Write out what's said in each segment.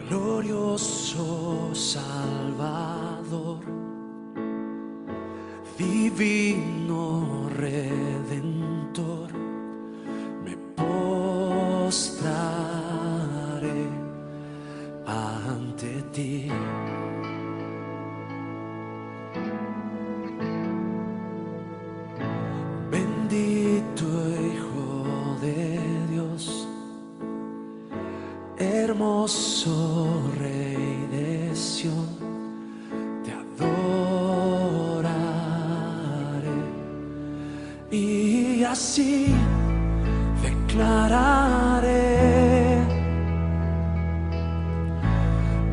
Glorioso Salvador, divino Redentor, me postraré ante ti. Bendito Hijo de Dios, hermoso Rey de Sión, te adoraré y así declararé: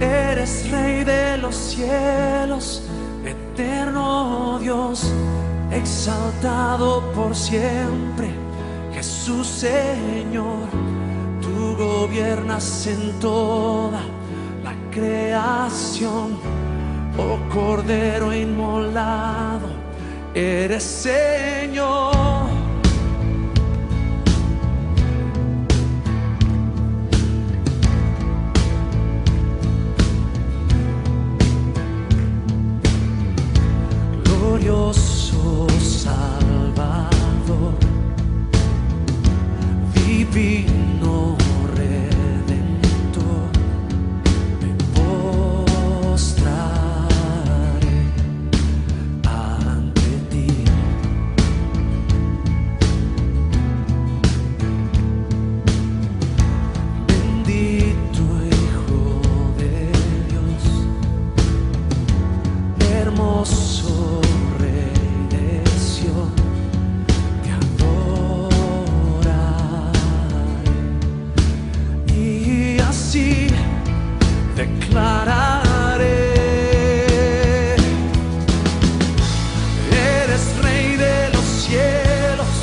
eres Rey de los cielos, eterno Dios, exaltado por siempre, Jesús Señor. Tú gobiernas en toda la creación, oh Cordero inmolado, eres Señor. Glorioso Salvador, divino Redentor, me postraré ante ti. Bendito Hijo de Dios, hermoso Rey de Sión, te adoraré y así declararé: eres Rey de los cielos,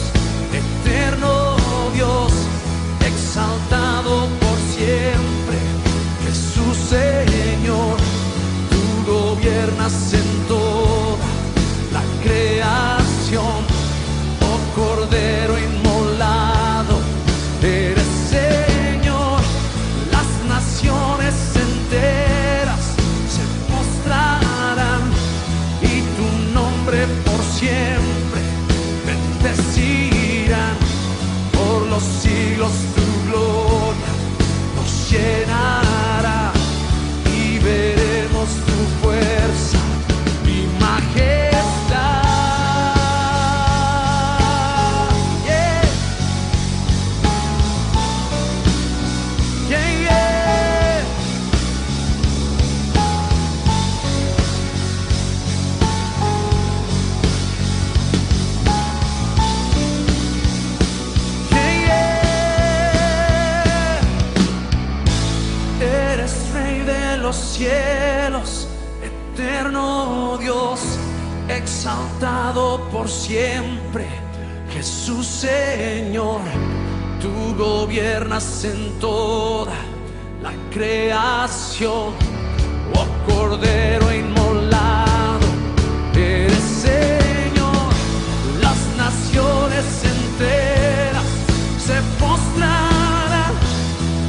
eterno Dios, exaltado por siempre, Jesús Señor. Tú gobiernas en toda la creación, oh Cordero inmolado, eres Señor. Las naciones enteras se postrarán y tu nombre por siempre bendecirán. Por los siglos tu gloria nos llenará y veremos tu fuerza y majestad. Yeah. Yeah, yeah. Yeah, yeah. Eres Rey de los cielos, eterno Dios, exaltado por siempre, Jesús Señor. Tú gobiernas en toda la creación, oh Cordero inmolado, eres Señor. Las naciones enteras se postrarán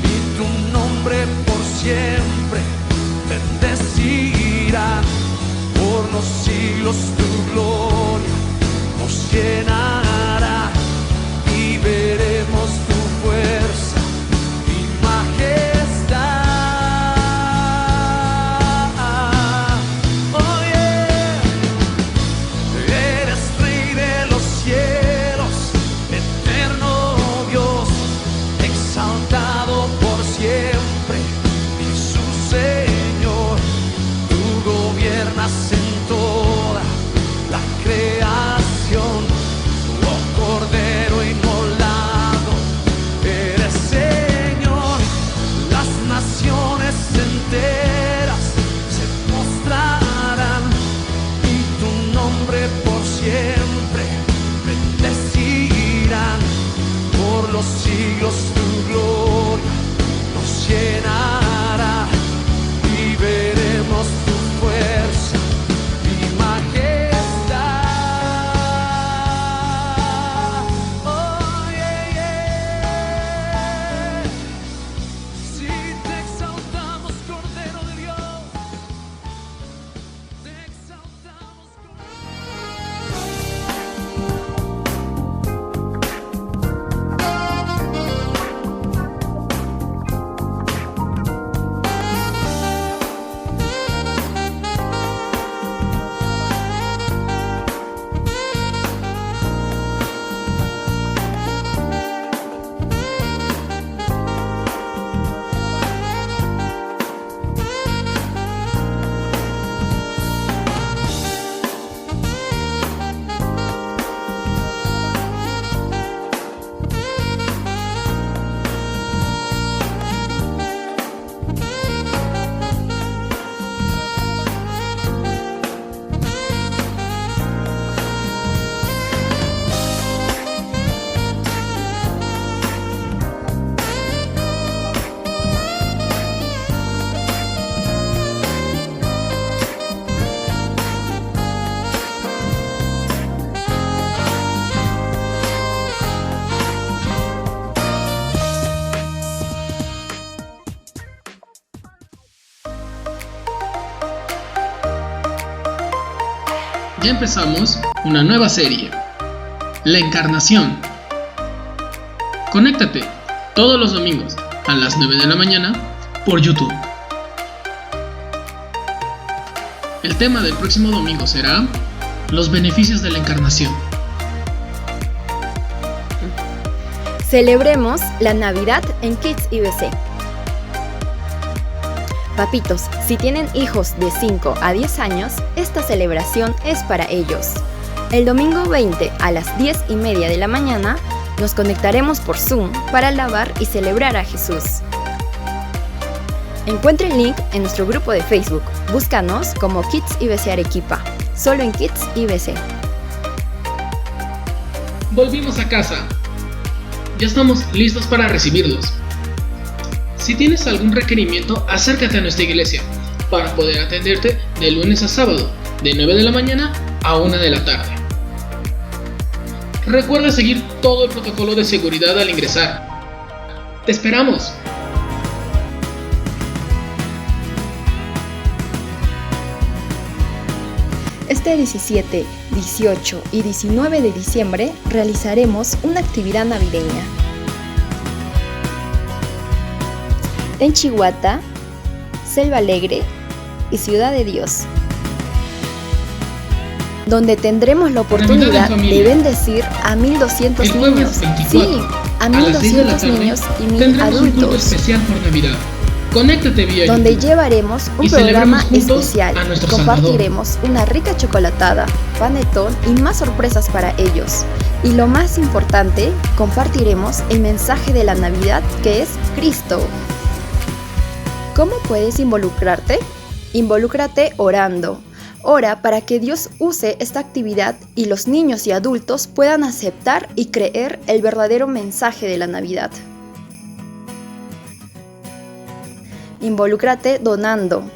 y tu nombre por siempre bendecirán. Por los siglos tu gloria nos llenará y veremos tu fuerza y majestad. Oh yeah. Eres Rey de los cielos, eterno Dios, exaltado por siempre, Jesús Señor. Tú gobiernas en toda la creación, oh Ya empezamos una nueva serie, La Encarnación. Conéctate todos los domingos a las 9 de la mañana por YouTube. El tema del próximo domingo será los beneficios de la Encarnación. Celebremos la Navidad en Kids IBC. Papitos, si tienen hijos de 5 a 10 años, esta celebración es para ellos. El domingo 20 a las 10:30 de la mañana nos conectaremos por Zoom para alabar y celebrar a Jesús. Encuentre el link en nuestro grupo de Facebook. Búscanos como Kids IBC Arequipa, solo en Kids IBC. Volvimos a casa. Ya estamos listos para recibirlos. Si tienes algún requerimiento, acércate a nuestra iglesia para poder atenderte de lunes a sábado, de 9 de la mañana a 1 de la tarde. Recuerda seguir todo el protocolo de seguridad al ingresar. ¡Te esperamos! Este 17, 18 y 19 de diciembre realizaremos una actividad navideña. En Chihuahua, Selva Alegre y Ciudad de Dios, donde tendremos la oportunidad de bendecir a 1,200 niños. Sí, a 1,200 niños y 1,000 adultos. Un culto especial por Navidad. Conéctate vía donde YouTube. Llevaremos un programa especial. Compartiremos una rica chocolatada, panetón y más sorpresas para ellos. Y lo más importante, compartiremos el mensaje de la Navidad, que es Cristo. ¿Cómo puedes involucrarte? Involúcrate orando. Ora para que Dios use esta actividad y los niños y adultos puedan aceptar y creer el verdadero mensaje de la Navidad. Involúcrate donando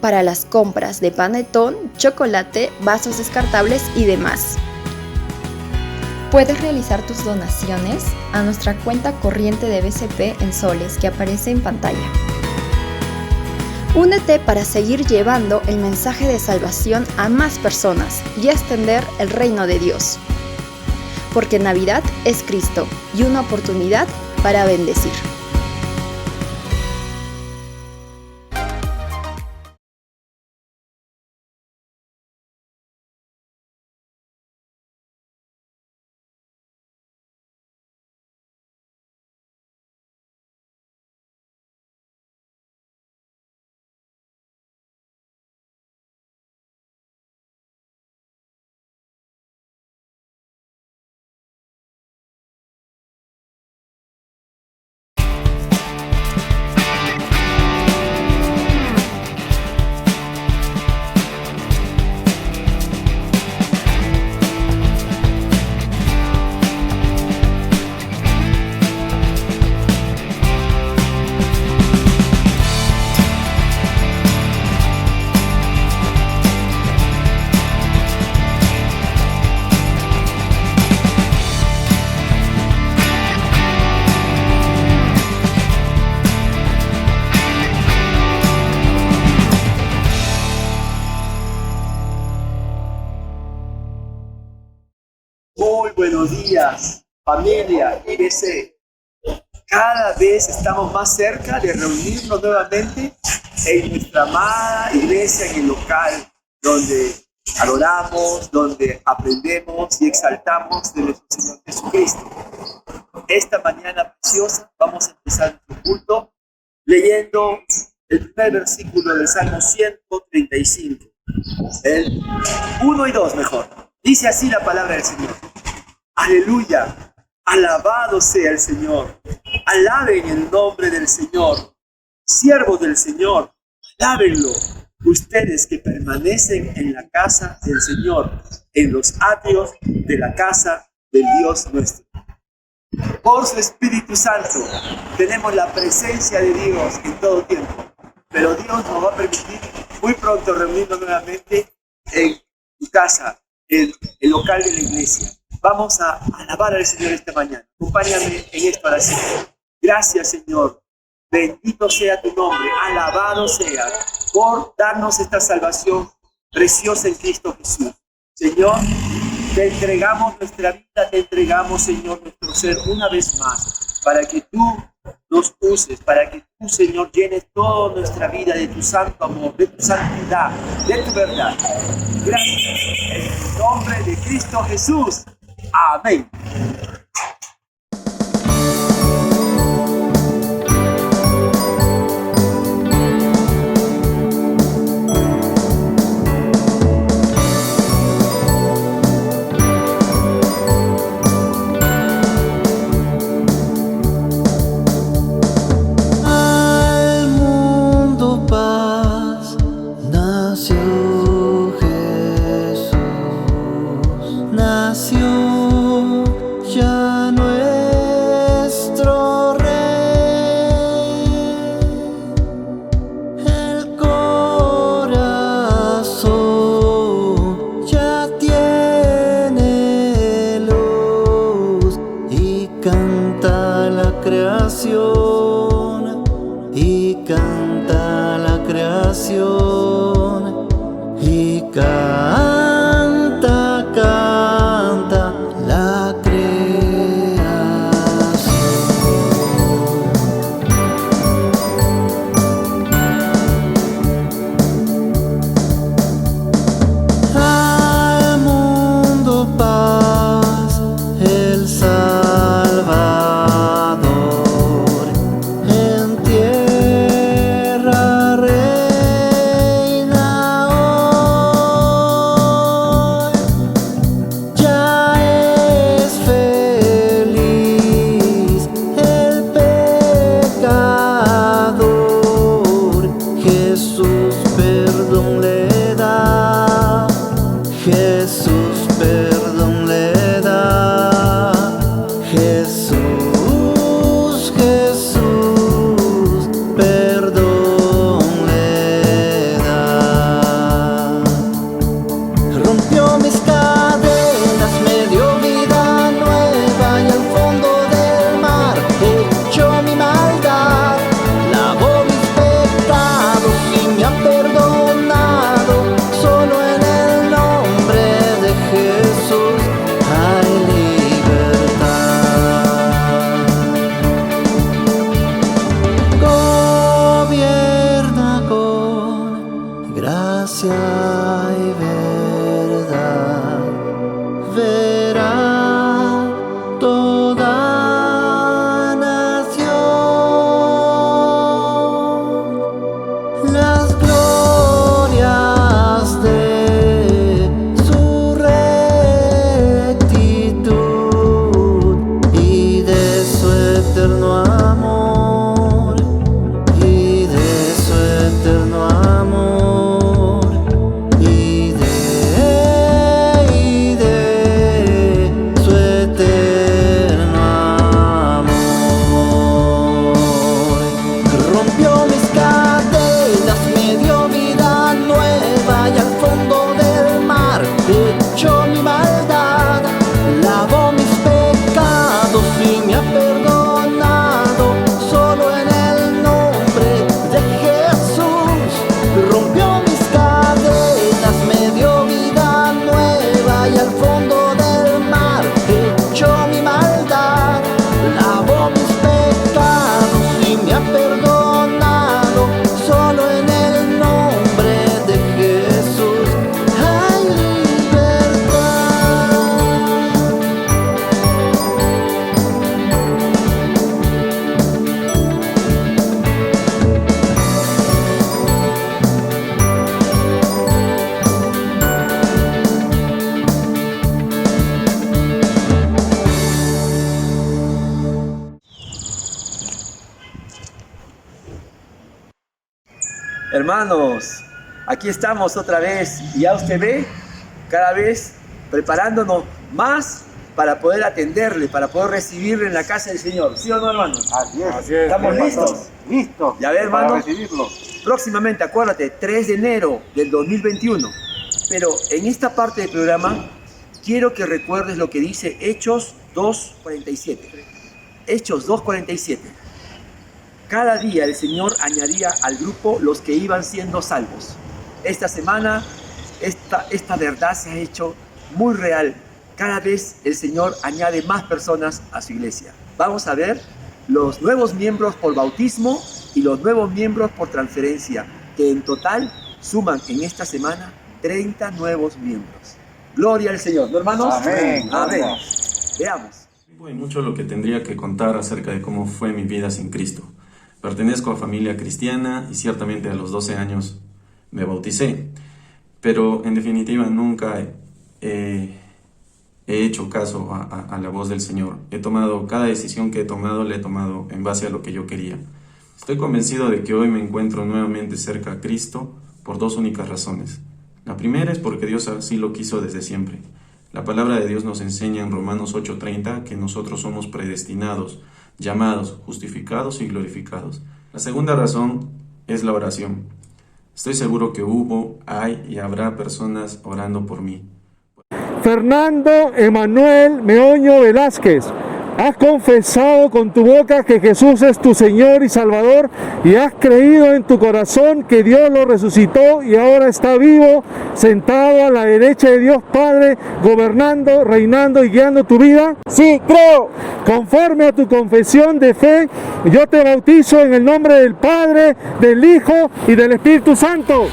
para las compras de panetón, chocolate, vasos descartables y demás. Puedes realizar tus donaciones a nuestra cuenta corriente de BCP en soles que aparece en pantalla. Únete para seguir llevando el mensaje de salvación a más personas y extender el reino de Dios. Porque Navidad es Cristo y una oportunidad para bendecir. Muy buenos días, familia IBC. Cada vez estamos más cerca de reunirnos nuevamente en nuestra amada iglesia, en el local donde adoramos, donde aprendemos y exaltamos de nuestro Señor Jesucristo. Esta mañana preciosa vamos a empezar nuestro culto leyendo el primer versículo del Salmo 135, el 1 y 2 mejor. Dice así la palabra del Señor. Aleluya, alabado sea el Señor. Alaben el nombre del Señor. Siervos del Señor, alábenlo. Ustedes que permanecen en la casa del Señor, en los atrios de la casa del Dios nuestro. Por su Espíritu Santo tenemos la presencia de Dios en todo tiempo. Pero Dios nos va a permitir muy pronto reunirnos nuevamente en tu casa, en el local de la iglesia. Vamos a alabar al Señor esta mañana. Acompáñame en esta oración. Gracias, Señor. Bendito sea tu nombre. Alabado sea por darnos esta salvación preciosa en Cristo Jesús. Señor, te entregamos nuestra vida, te entregamos, Señor, nuestro ser una vez más, para que tú nos uses, para que tú, Señor, llenes toda nuestra vida de tu santo amor, de tu santidad, de tu verdad. Gracias. En el nombre de Cristo Jesús. Amén. Hermanos, aquí estamos otra vez y ya usted ve, cada vez preparándonos más para poder atenderle, para poder recibirle en la casa del Señor. ¿Sí o no, hermanos? Así es. ¿Estamos listos? Listos. Ya ver, hermano. Para recibirlo. Próximamente, acuérdate, 3 de enero del 2021. Pero en esta parte del programa quiero que recuerdes lo que dice Hechos 2:47. Hechos 2:47. Cada día el Señor añadía al grupo los que iban siendo salvos. Esta semana esta verdad se ha hecho muy real. Cada vez el Señor añade más personas a su iglesia. Vamos a ver los nuevos miembros por bautismo y los nuevos miembros por transferencia, que en total suman en esta semana 30 nuevos miembros. Gloria al Señor, ¿no, hermanos? Amén. Amén. Veamos. Hay mucho lo que tendría que contar acerca de cómo fue mi vida sin Cristo. Pertenezco a familia cristiana y ciertamente a los 12 años me bauticé, pero en definitiva nunca he hecho caso a la voz del Señor. Cada decisión que he tomado, la he tomado en base a lo que yo quería. Estoy convencido de que hoy me encuentro nuevamente cerca a Cristo por dos únicas razones. La primera es porque Dios así lo quiso desde siempre. La palabra de Dios nos enseña en Romanos 8:30 que nosotros somos predestinados, llamados, justificados y glorificados. La segunda razón es la oración. Estoy seguro que hay y habrá personas orando por mí. Fernando Emanuel Meoño Velázquez, has confesado con tu boca que Jesús es tu Señor y Salvador y has creído en tu corazón que Dios lo resucitó y ahora está vivo, sentado a la derecha de Dios Padre, gobernando, reinando y guiando tu vida. Sí, creo. Conforme a tu confesión de fe, yo te bautizo en el nombre del Padre, del Hijo y del Espíritu Santo.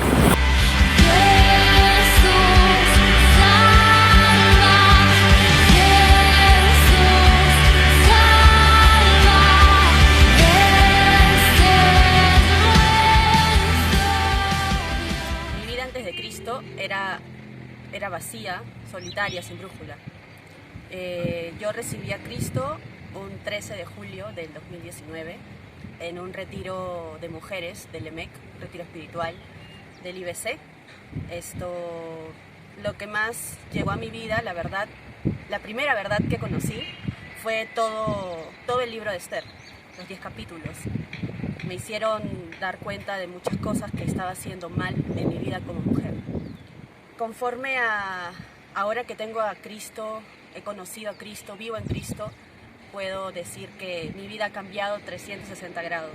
Era vacía, solitaria, sin brújula. Yo recibí a Cristo un 13 de julio del 2019 en un retiro de mujeres del EMEC, retiro espiritual del IBC. Lo que más llegó a mi vida, la verdad, la primera verdad que conocí fue todo el libro de Esther, los 10 capítulos. Me hicieron dar cuenta de muchas cosas que estaba haciendo mal en mi vida como mujer. Conforme ahora que tengo a Cristo, he conocido a Cristo, vivo en Cristo, puedo decir que mi vida ha cambiado 360 grados.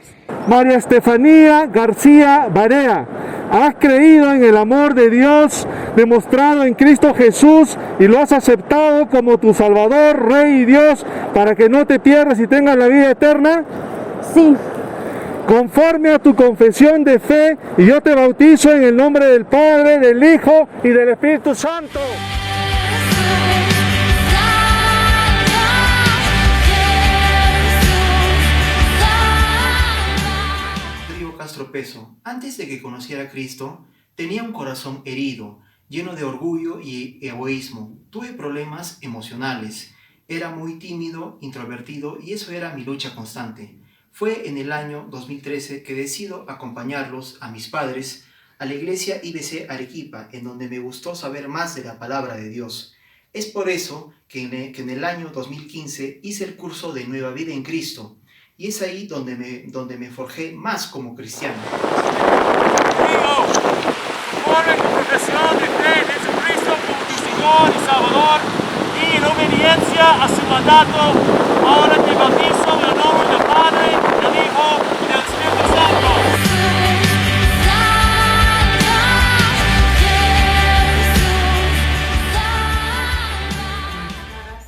María Estefanía García Barea, has creído en el amor de Dios demostrado en Cristo Jesús y lo has aceptado como tu Salvador, Rey y Dios para que no te pierdas y tengas la vida eterna. Sí. Conforme a tu confesión de fe, y yo te bautizo en el nombre del Padre, del Hijo y del Espíritu Santo. Rodrigo Castro Peso, antes de que conociera a Cristo, tenía un corazón herido, lleno de orgullo y egoísmo. Tuve problemas emocionales, era muy tímido, introvertido y eso era mi lucha constante. Fue en el año 2013 que decido acompañarlos a mis padres a la iglesia IBC Arequipa, en donde me gustó saber más de la palabra de Dios. Es por eso que en el año 2015 hice el curso de Nueva Vida en Cristo, y es ahí donde me forjé más como cristiano. Conforme tu profesión de fe en Jesucristo como tu Señor y Salvador, y en obediencia a su mandato, ahora te bautizo en el nombre del Padre, del Hijo y del Espíritu Santo.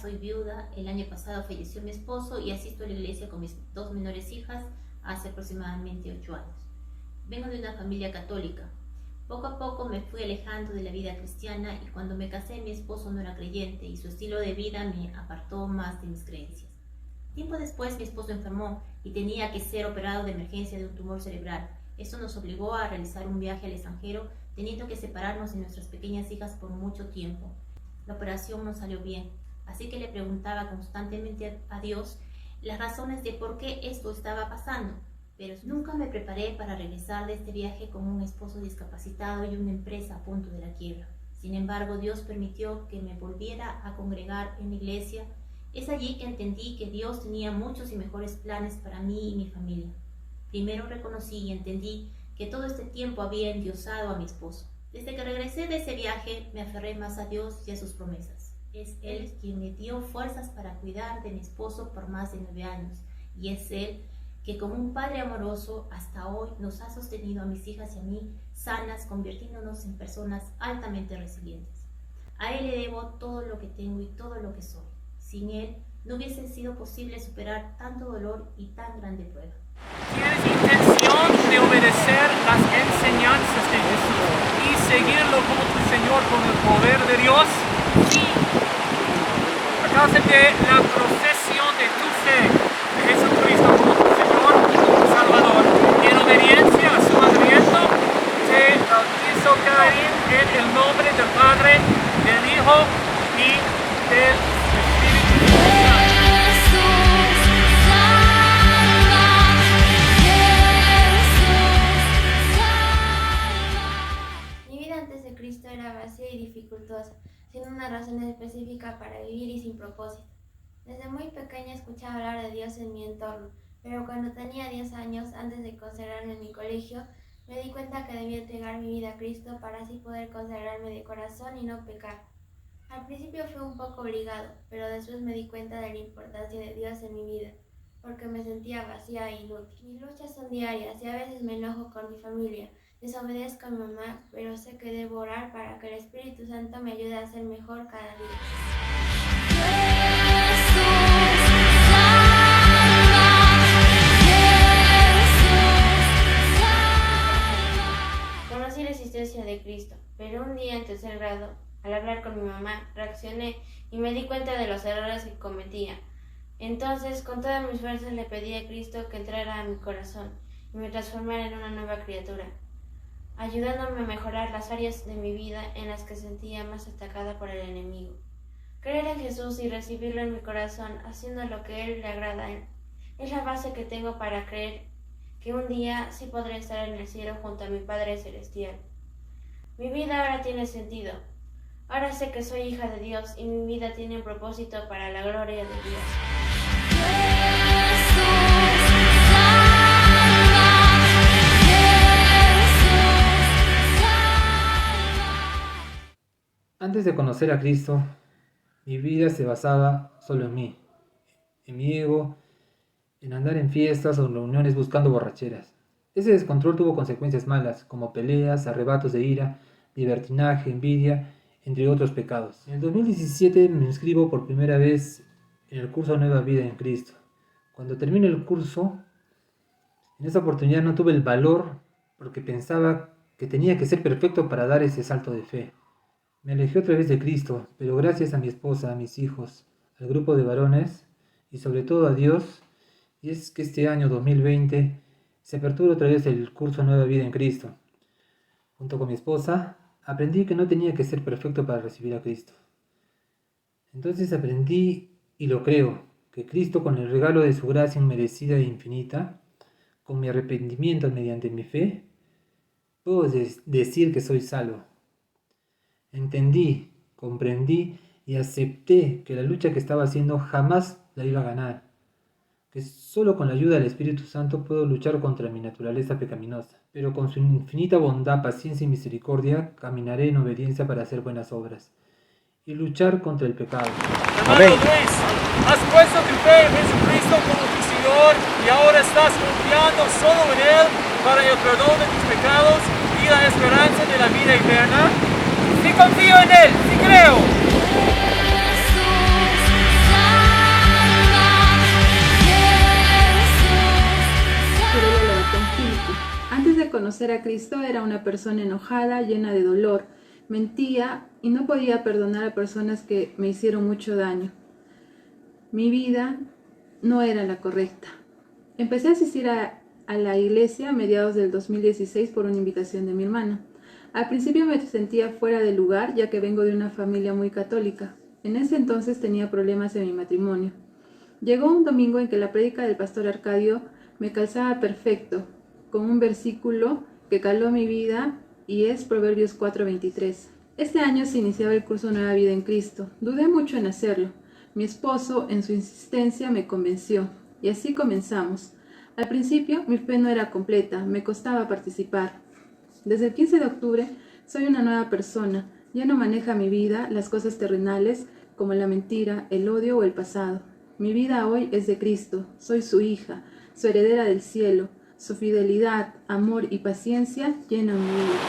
Soy viuda, el año pasado falleció mi esposo y asisto a la iglesia con mis 2 menores hijas hace aproximadamente 8 años. Vengo de una familia católica. Poco a poco me fui alejando de la vida cristiana y cuando me casé mi esposo no era creyente y su estilo de vida me apartó más de mis creencias. Tiempo después mi esposo enfermó y tenía que ser operado de emergencia de un tumor cerebral. Esto nos obligó a realizar un viaje al extranjero, teniendo que separarnos de nuestras pequeñas hijas por mucho tiempo. La operación no salió bien, así que le preguntaba constantemente a Dios las razones de por qué esto estaba pasando. Pero nunca me preparé para regresar de este viaje con un esposo discapacitado y una empresa a punto de la quiebra. Sin embargo, Dios permitió que me volviera a congregar en la iglesia. Es allí que entendí que Dios tenía muchos y mejores planes para mí y mi familia. Primero reconocí y entendí que todo este tiempo había endiosado a mi esposo. Desde que regresé de ese viaje, me aferré más a Dios y a sus promesas. Es Él quien me dio fuerzas para cuidar de mi esposo por más de 9 años. Y es Él que como un padre amoroso hasta hoy nos ha sostenido a mis hijas y a mí sanas, convirtiéndonos en personas altamente resilientes. A Él le debo todo lo que tengo y todo lo que soy. Sin Él no hubiese sido posible superar tanto dolor y tan grande prueba. ¿Tienes intención de obedecer las enseñanzas de Jesús y seguirlo como tu Señor con el poder de Dios? Sí. A causa de la profesión de tu fe de Jesucristo como tu Señor y Salvador, en obediencia a su mandamiento, te bautizo, Karin, en el nombre del Padre, del Hijo y del Espíritu Santo. Mi vida antes de Cristo era vacía y dificultosa, sin una razón específica para vivir y sin propósito. Desde muy pequeña escuchaba hablar de Dios en mi entorno, pero cuando tenía 10 años, antes de consagrarme en mi colegio, me di cuenta que debía entregar mi vida a Cristo para así poder consagrarme de corazón y no pecar. Al principio fue un poco obligado, pero después me di cuenta de la importancia de Dios en mi vida, porque me sentía vacía e inútil. Mis luchas son diarias y a veces me enojo con mi familia, desobedezco a mi mamá, pero sé que debo orar para que el Espíritu Santo me ayude a ser mejor cada día. Conocí la existencia de Cristo, pero un día en tercer grado, al hablar con mi mamá, reaccioné y me di cuenta de los errores que cometía. Entonces, con todas mis fuerzas le pedí a Cristo que entrara a mi corazón y me transformara en una nueva criatura, ayudándome a mejorar las áreas de mi vida en las que sentía más atacada por el enemigo. Creer en Jesús y recibirlo en mi corazón, haciendo lo que Él le agrada, es la base que tengo para creer que un día sí podré estar en el cielo junto a mi Padre Celestial. Mi vida ahora tiene sentido. Ahora sé que soy hija de Dios y mi vida tiene un propósito para la gloria de Dios. Antes de conocer a Cristo, mi vida se basaba solo en mí, en mi ego, en andar en fiestas o reuniones buscando borracheras. Ese descontrol tuvo consecuencias malas, como peleas, arrebatos de ira, libertinaje, envidia, entre otros pecados. En el 2017 me inscribo por primera vez en el curso Nueva Vida en Cristo. Cuando termino el curso, en esa oportunidad no tuve el valor porque pensaba que tenía que ser perfecto para dar ese salto de fe. Me alejé otra vez de Cristo, pero gracias a mi esposa, a mis hijos, al grupo de varones y sobre todo a Dios, y es que este año 2020 se apertura otra vez el curso Nueva Vida en Cristo. Junto con mi esposa, aprendí que no tenía que ser perfecto para recibir a Cristo. Entonces aprendí, y lo creo, que Cristo, con el regalo de su gracia inmerecida e infinita, con mi arrepentimiento mediante mi fe, puedo decir que soy salvo. Entendí, comprendí y acepté que la lucha que estaba haciendo jamás la iba a ganar, que solo con la ayuda del Espíritu Santo puedo luchar contra mi naturaleza pecaminosa, pero con su infinita bondad, paciencia y misericordia caminaré en obediencia para hacer buenas obras y luchar contra el pecado. Hermano Luis, has puesto tu fe en Jesucristo como tu Señor y ahora estás confiando solo en Él para el perdón de tus pecados y la esperanza de la vida eterna. Sí confío en Él, sí creo. Antes de conocer a Cristo era una persona enojada, llena de dolor, mentía y no podía perdonar a personas que me hicieron mucho daño. Mi vida no era la correcta. Empecé a asistir a la iglesia a mediados del 2016 por una invitación de mi hermana. Al principio me sentía fuera de lugar, ya que vengo de una familia muy católica. En ese entonces tenía problemas en mi matrimonio. Llegó un domingo en que la prédica del pastor Arcadio me calzaba perfecto, con un versículo que caló mi vida y es Proverbios 4:23. Este año se iniciaba el curso Nueva Vida en Cristo. Dudé mucho en hacerlo. Mi esposo, en su insistencia, me convenció y así comenzamos. Al principio mi fe no era completa, me costaba participar. Desde el 15 de octubre soy una nueva persona. Ya no maneja mi vida las cosas terrenales como la mentira, el odio o el pasado. Mi vida hoy es de Cristo. Soy su hija, su heredera del cielo. Su fidelidad, amor y paciencia llenan mi vida.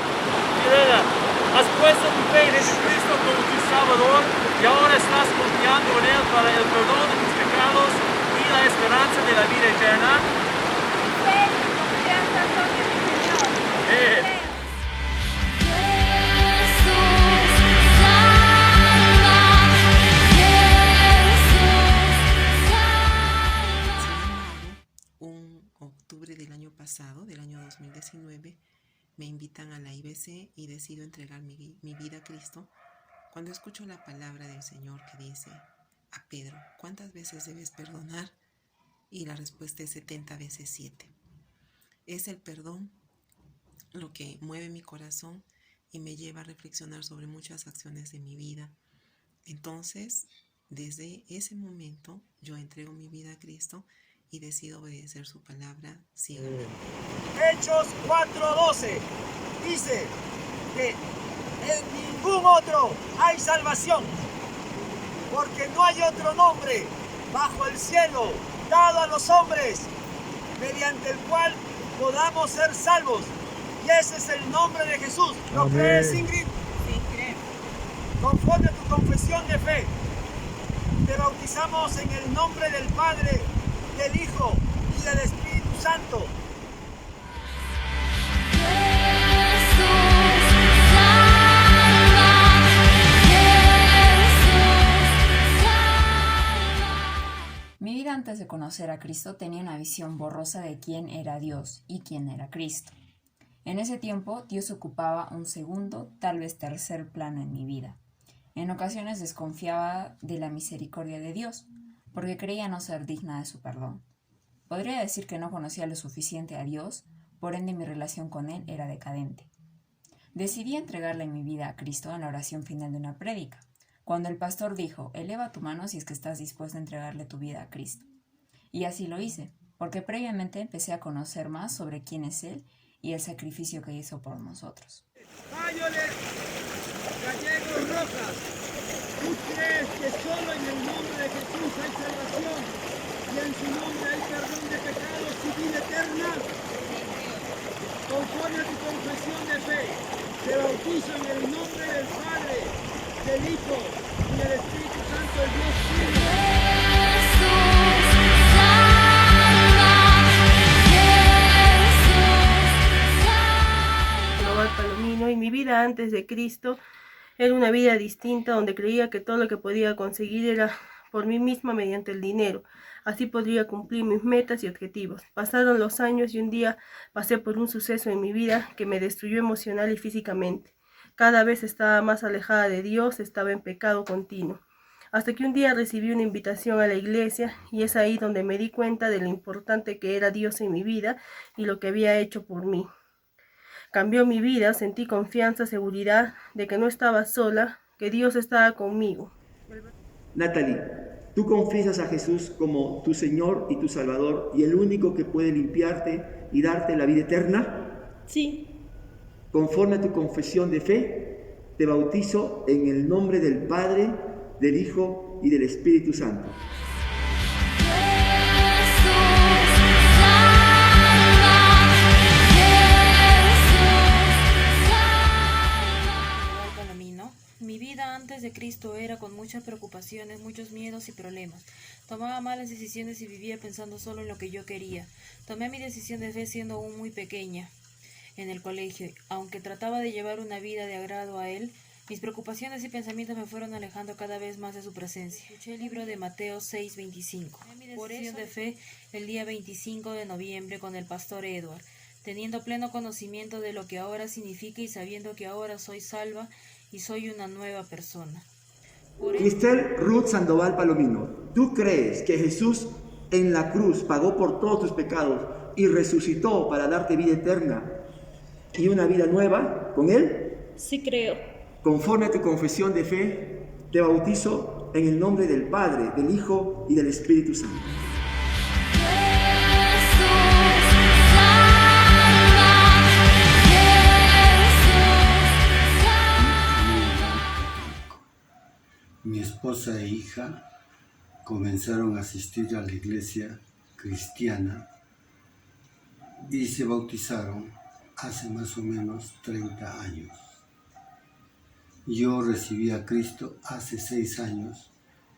Has puesto tu fe en Jesucristo como tu Salvador y ahora estás confiando en Él para el perdón de tus pecados y la esperanza de la vida eterna. Fe y confianza son de mi Señor. Un octubre del año pasado, del año 2019, me invitan a la IBC y decido entregar mi vida a Cristo cuando escucho la palabra del Señor que dice a Pedro, ¿cuántas veces debes perdonar? Y la respuesta es 70 veces 7. Es el perdón lo que mueve mi corazón y me lleva a reflexionar sobre muchas acciones de mi vida. Entonces, desde ese momento, yo entrego mi vida a Cristo y decido obedecer su palabra ciegamente. Hechos 4:12 dice que en ningún otro hay salvación, porque no hay otro nombre bajo el cielo dado a los hombres mediante el cual podamos ser salvos. Y ese es el nombre de Jesús. ¿Lo crees, Ingrid? Sí, creo. Conforme a tu confesión de fe, te bautizamos en el nombre del Padre, del Hijo y del Espíritu Santo. Mi vida antes de conocer a Cristo tenía una visión borrosa de quién era Dios y quién era Cristo. En ese tiempo, Dios ocupaba un segundo, tal vez tercer plano en mi vida. En ocasiones desconfiaba de la misericordia de Dios, porque creía no ser digna de su perdón. Podría decir que no conocía lo suficiente a Dios, por ende mi relación con Él era decadente. Decidí entregarle mi vida a Cristo en la oración final de una prédica, cuando el pastor dijo, eleva tu mano si es que estás dispuesto a entregarle tu vida a Cristo. Y así lo hice, porque previamente empecé a conocer más sobre quién es Él y el sacrificio que hizo por nosotros. Mayores, Gallegos Rojas, ¿tú crees que solo en el nombre de Jesús hay salvación y en su nombre hay perdón de pecados y vida eterna? Conforme a tu confesión de fe, te bautizo en el nombre del Padre, del Hijo y del Espíritu Santo, el Dios Trino. Palomino, y mi vida antes de Cristo era una vida distinta donde creía que todo lo que podía conseguir era por mí misma mediante el dinero. Así podría cumplir mis metas y objetivos. Pasaron los años y un día pasé por un suceso en mi vida que me destruyó emocional y físicamente. Cada vez estaba más alejada de Dios, estaba en pecado continuo. Hasta que un día recibí una invitación a la iglesia y es ahí donde me di cuenta de lo importante que era Dios en mi vida y lo que había hecho por mí. Cambió mi vida, sentí confianza, seguridad de que no estaba sola, que Dios estaba conmigo. Natalie, ¿tú confiesas a Jesús como tu Señor y tu Salvador y el único que puede limpiarte y darte la vida eterna? Sí. Conforme a tu confesión de fe, te bautizo en el nombre del Padre, del Hijo y del Espíritu Santo. Mi vida antes de Cristo era con muchas preocupaciones, muchos miedos y problemas. Tomaba malas decisiones y vivía pensando solo en lo que yo quería. Tomé mi decisión de fe siendo aún muy pequeña en el colegio. Aunque trataba de llevar una vida de agrado a Él, mis preocupaciones y pensamientos me fueron alejando cada vez más de su presencia. Escuché el libro de Mateo 6:25. Por decisión de fe, el día 25 de noviembre con el pastor Edward, teniendo pleno conocimiento de lo que ahora significa y sabiendo que ahora soy salva y soy una nueva persona. Cristel Ruth Sandoval Palomino, ¿tú crees que Jesús en la cruz pagó por todos tus pecados y resucitó para darte vida eterna y una vida nueva con Él? Sí creo. Conforme a tu confesión de fe, te bautizo en el nombre del Padre, del Hijo y del Espíritu Santo. Mi esposa e hija comenzaron a asistir a la iglesia cristiana y se bautizaron hace más o menos 30 años. Yo recibí a Cristo hace 6 años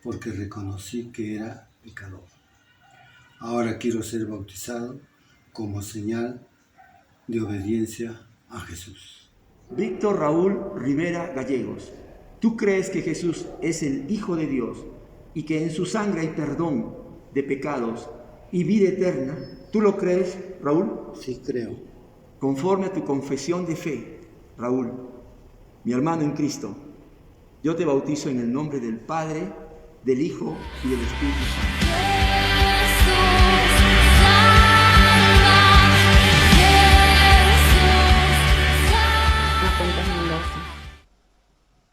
porque reconocí que era pecador. Ahora quiero ser bautizado como señal de obediencia a Jesús. Víctor Raúl Rivera Gallegos, ¿tú crees que Jesús es el Hijo de Dios y que en su sangre hay perdón de pecados y vida eterna? ¿Tú lo crees, Raúl? Sí, creo. Conforme a tu confesión de fe, Raúl, mi hermano en Cristo, yo te bautizo en el nombre del Padre, del Hijo y del Espíritu Santo.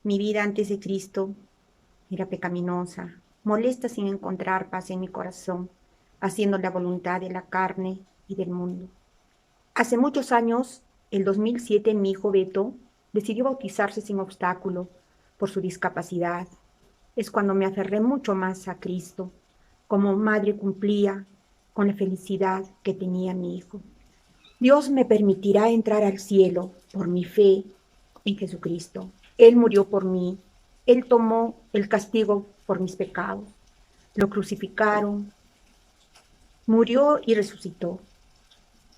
Mi vida antes de Cristo era pecaminosa, molesta sin encontrar paz en mi corazón, haciendo la voluntad de la carne y del mundo. Hace muchos años, el 2007, mi hijo Beto decidió bautizarse sin obstáculo por su discapacidad. Es cuando me aferré mucho más a Cristo. Como madre cumplía con la felicidad que tenía mi hijo. Dios me permitirá entrar al cielo por mi fe en Jesucristo. Él murió por mí. Él tomó el castigo por mis pecados. Lo crucificaron. Murió y resucitó.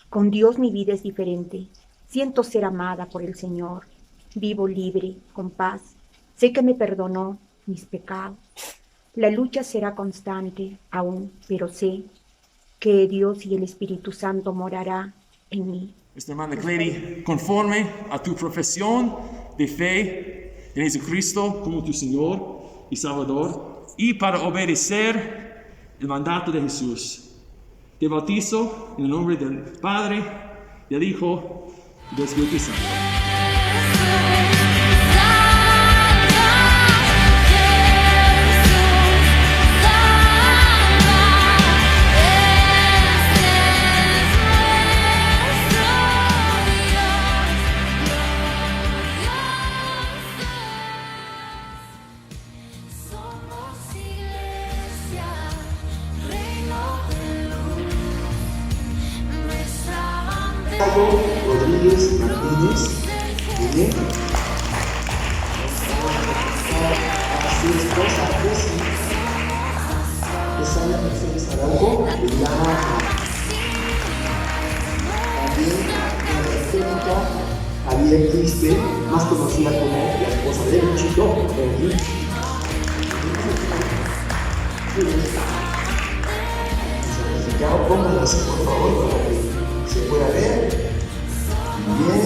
Con Dios mi vida es diferente. Siento ser amada por el Señor. Vivo libre, con paz. Sé que me perdonó mis pecados. La lucha será constante aún, pero sé que Dios y el Espíritu Santo morará en mí. Esta hermana Clary, conforme a tu profesión de fe en Jesucristo como tu Señor y Salvador, y para obedecer el mandato de Jesús, te bautizo en el nombre del Padre, del Hijo y del Espíritu Santo. Rodríguez Martínez, muy bien. A su esposa Jessy, Besana Mercedes Araujo, de Llama. También nuestra técnica Javier Triste, más conocida como la esposa de Luchito, certificado, pónganlo así por favor para que se pueda ver. Bien,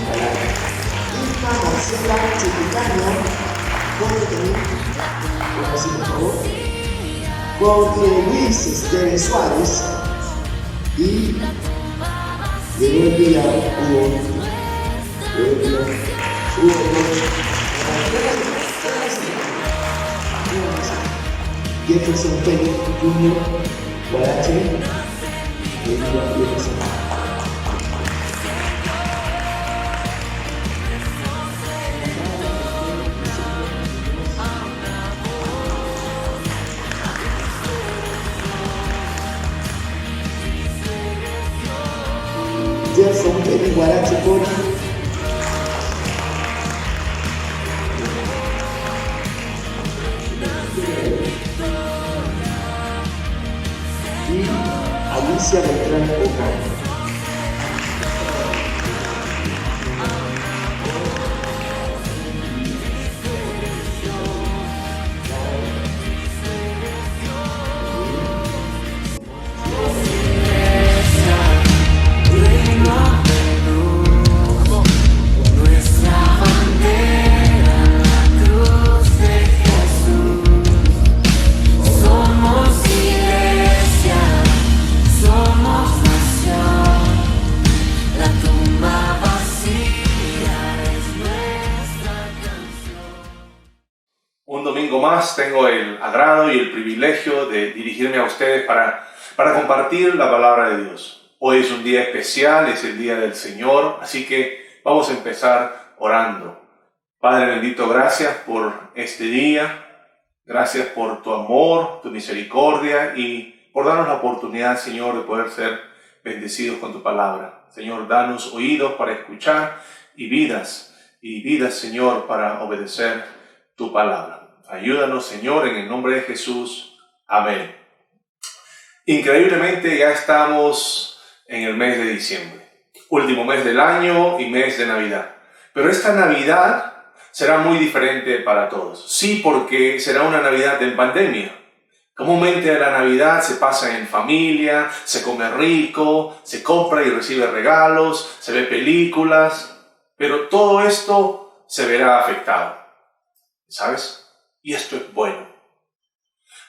para la hija Marcela Chupitaña, ¿puede venir? Por así por favor. Jorge Luis Esteve Suárez y Verónica Hugo. Jefferson Pérez Jr. Guarache, Jefferson. Jefferson Pérez Guarache Cori. Alicia Beltrán Oca. Más tengo el agrado y el privilegio de dirigirme a ustedes para compartir la palabra de Dios. Hoy es un día especial, es el día del Señor, así que vamos a empezar orando. Padre bendito, gracias por este día, gracias por tu amor, tu misericordia y por darnos la oportunidad, Señor, de poder ser bendecidos con tu palabra. Señor, danos oídos para escuchar y vidas y vidas, Señor, para obedecer tu palabra. Ayúdanos, Señor, en el nombre de Jesús. Amén. Increíblemente ya estamos en el mes de diciembre, último mes del año y mes de Navidad. Pero esta Navidad será muy diferente para todos. Sí, porque será una Navidad en pandemia. Comúnmente la Navidad se pasa en familia, se come rico, se compra y recibe regalos, se ve películas, pero todo esto se verá afectado. ¿Sabes? Y esto es bueno.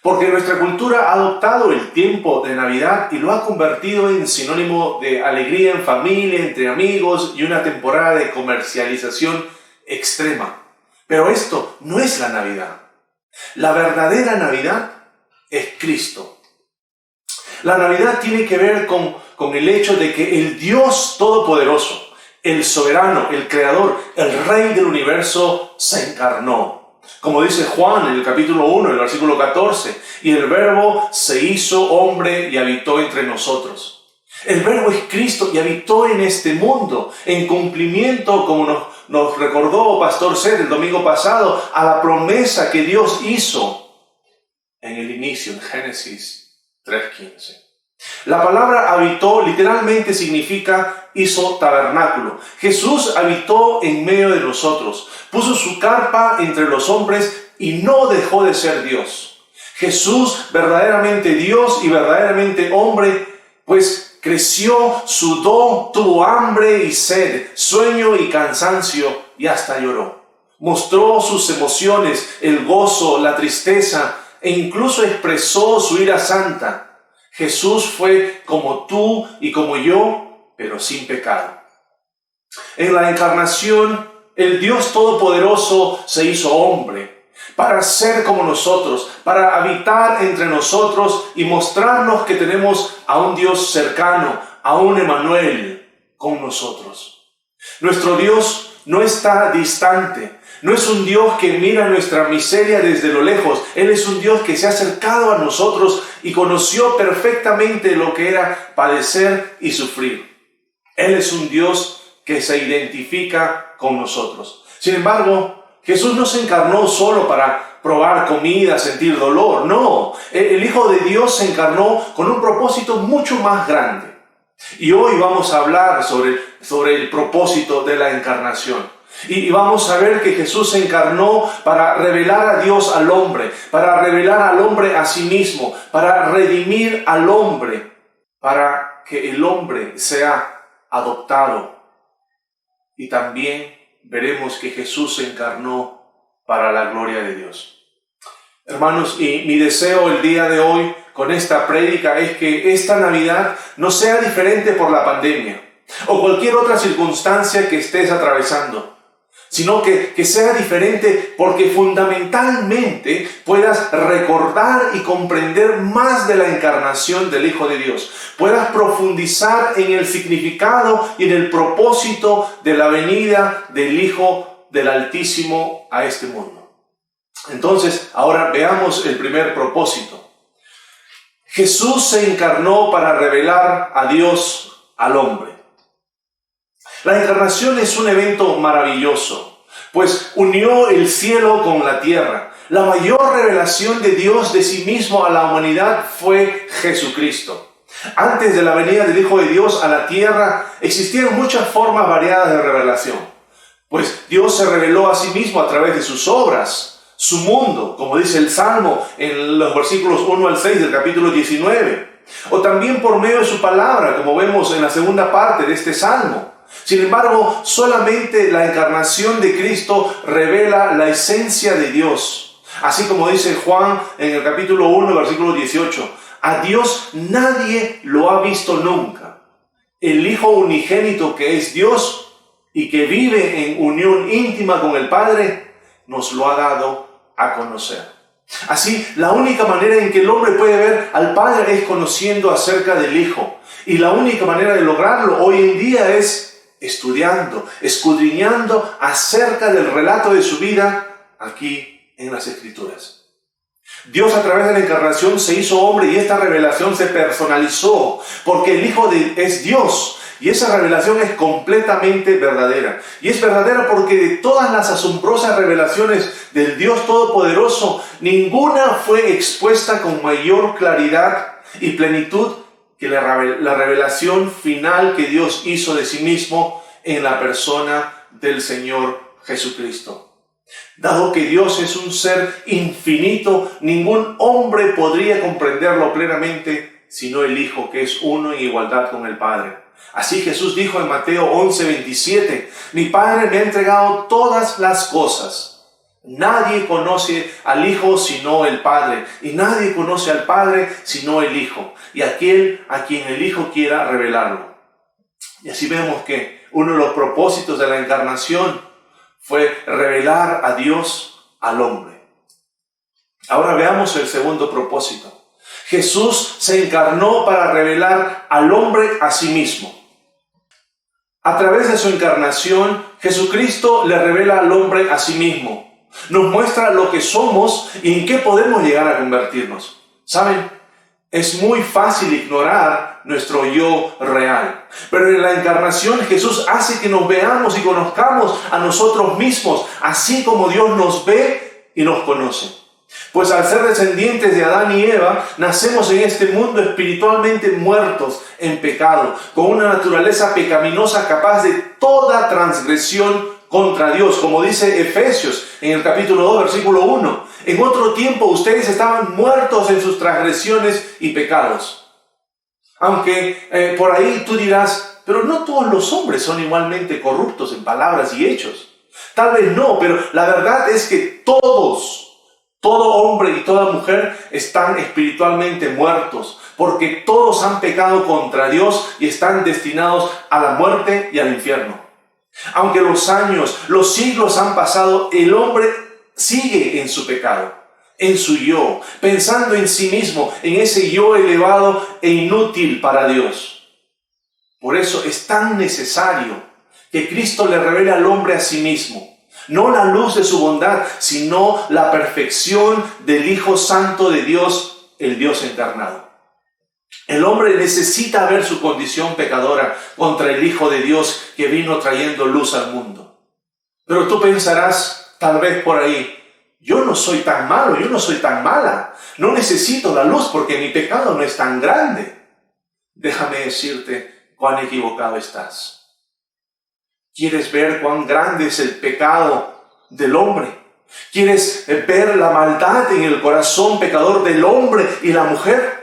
Porque nuestra cultura ha adoptado el tiempo de Navidad y lo ha convertido en sinónimo de alegría en familia, entre amigos y una temporada de comercialización extrema. Pero esto no es la Navidad. La verdadera Navidad es Cristo. La Navidad tiene que ver con el hecho de que el Dios Todopoderoso, el soberano, el creador, el rey del universo, se encarnó. Como dice Juan en el capítulo 1, el versículo 14, y el Verbo se hizo hombre y habitó entre nosotros. El Verbo es Cristo y habitó en este mundo, en cumplimiento, como nos recordó Pastor Seth el domingo pasado, a la promesa que Dios hizo en el inicio, en Génesis 3:15. La palabra habitó literalmente significa hizo tabernáculo. Jesús habitó en medio de nosotros, puso su carpa entre los hombres y no dejó de ser Dios. Jesús, verdaderamente Dios y verdaderamente hombre, pues creció, sudó, tuvo hambre y sed, sueño y cansancio y hasta lloró. Mostró sus emociones, el gozo, la tristeza e incluso expresó su ira santa. Jesús fue como tú y como yo, pero sin pecado. En la encarnación, el Dios Todopoderoso se hizo hombre para ser como nosotros, para habitar entre nosotros y mostrarnos que tenemos a un Dios cercano, a un Emmanuel con nosotros. Nuestro Dios no está distante. No es un Dios que mira nuestra miseria desde lo lejos. Él es un Dios que se ha acercado a nosotros y conoció perfectamente lo que era padecer y sufrir. Él es un Dios que se identifica con nosotros. Sin embargo, Jesús no se encarnó solo para probar comida, sentir dolor. No, el Hijo de Dios se encarnó con un propósito mucho más grande. Y hoy vamos a hablar sobre el propósito de la encarnación. Y vamos a ver que Jesús se encarnó para revelar a Dios al hombre, para revelar al hombre a sí mismo, para redimir al hombre, para que el hombre sea adoptado. Y también veremos que Jesús se encarnó para la gloria de Dios. Hermanos, y mi deseo el día de hoy con esta prédica es que esta Navidad no sea diferente por la pandemia o cualquier otra circunstancia que estés atravesando, sino que sea diferente porque fundamentalmente puedas recordar y comprender más de la encarnación del Hijo de Dios. Puedas profundizar en el significado y en el propósito de la venida del Hijo del Altísimo a este mundo. Entonces, ahora veamos el primer propósito. Jesús se encarnó para revelar a Dios al hombre. La encarnación es un evento maravilloso, pues unió el cielo con la tierra. La mayor revelación de Dios de sí mismo a la humanidad fue Jesucristo. Antes de la venida del Hijo de Dios a la tierra, existieron muchas formas variadas de revelación, pues Dios se reveló a sí mismo a través de sus obras, su mundo, como dice el Salmo en los versículos 1 al 6 del capítulo 19, o también por medio de su palabra, como vemos en la segunda parte de este Salmo. Sin embargo, solamente la encarnación de Cristo revela la esencia de Dios. Así como dice Juan en el capítulo 1, versículo 18, a Dios nadie lo ha visto nunca. El Hijo unigénito que es Dios y que vive en unión íntima con el Padre, nos lo ha dado a conocer. Así, la única manera en que el hombre puede ver al Padre es conociendo acerca del Hijo. Y la única manera de lograrlo hoy en día es estudiando, escudriñando acerca del relato de su vida aquí en las Escrituras. Dios a través de la encarnación se hizo hombre y esta revelación se personalizó porque el Hijo es Dios Y esa revelación es completamente verdadera. Y es verdadera porque de todas las asombrosas revelaciones del Dios Todopoderoso, ninguna fue expuesta con mayor claridad y plenitud que la revelación final que Dios hizo de sí mismo en la persona del Señor Jesucristo. Dado que Dios es un ser infinito, ningún hombre podría comprenderlo plenamente, sino el Hijo, que es uno en igualdad con el Padre. Así Jesús dijo en Mateo 11:27, mi Padre me ha entregado todas las cosas. Nadie conoce al Hijo sino el Padre, y nadie conoce al Padre sino el Hijo, y aquel a quien el Hijo quiera revelarlo. Y así vemos que uno de los propósitos de la encarnación fue revelar a Dios al hombre. Ahora veamos el segundo propósito. Jesús se encarnó para revelar al hombre a sí mismo. A través de su encarnación, Jesucristo le revela al hombre a sí mismo. Nos muestra lo que somos y en qué podemos llegar a convertirnos. ¿Saben? Es muy fácil ignorar nuestro yo real. Pero en la encarnación Jesús hace que nos veamos y conozcamos a nosotros mismos, así como Dios nos ve y nos conoce. Pues al ser descendientes de Adán y Eva, nacemos en este mundo espiritualmente muertos en pecado, con una naturaleza pecaminosa capaz de toda transgresión contra Dios, como dice Efesios en el capítulo 2, versículo 1. En otro tiempo ustedes estaban muertos en sus transgresiones y pecados. Aunque por ahí tú dirás, pero no todos los hombres son igualmente corruptos en palabras y hechos. Tal vez no, pero la verdad es que todo hombre y toda mujer están espiritualmente muertos, porque todos han pecado contra Dios y están destinados a la muerte y al infierno. Aunque los años, los siglos han pasado, el hombre sigue en su pecado, en su yo, pensando en sí mismo, en ese yo elevado e inútil para Dios. Por eso es tan necesario que Cristo le revele al hombre a sí mismo. No la luz de su bondad, sino la perfección del Hijo Santo de Dios, el Dios encarnado. El hombre necesita ver su condición pecadora contra el Hijo de Dios que vino trayendo luz al mundo. Pero tú pensarás, tal vez por ahí, yo no soy tan malo, yo no soy tan mala. No necesito la luz porque mi pecado no es tan grande. Déjame decirte cuán equivocado estás. ¿Quieres ver cuán grande es el pecado del hombre? ¿Quieres ver la maldad en el corazón pecador del hombre y la mujer?